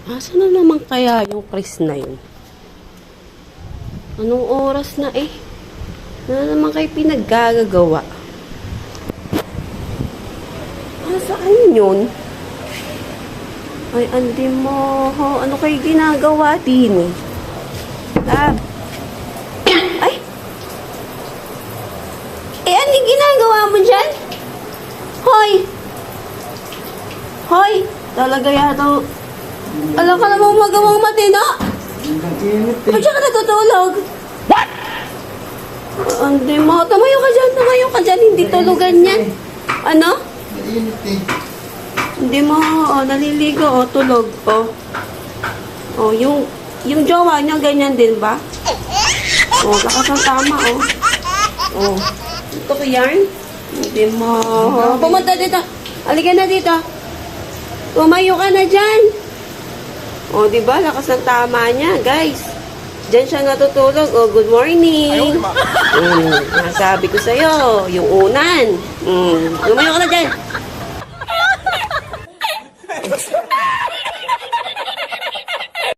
Asa na naman kaya yung Chris na yun? Anong oras na eh? Ano naman kayo pinaggagawa? Saan yun? Ay, andi mo. Ano kayo ginagawa din? Ay! Ano yung ginagawa mo dyan? Hoy! Hoy! Talaga yata. Alam ka namang magawang matino? Ba't siya ka natutulog? What? Hindi mo. Tumayo ka dyan. Hindi tulugan yan. Ano? Mainit eh. Hindi mo. Naliligo. Tulog. Yung jowa niya, ganyan din ba? Lakas ang tama. Ito ko yarn? Hindi mo. Pumunta dito. Halika na dito. Tumayo ka na dyan. Diba? Lakas ng tama niya, guys. Diyan siya natutulog. Good morning. Nasabi ko sa'yo, yung unan. Tumayo ka na dyan.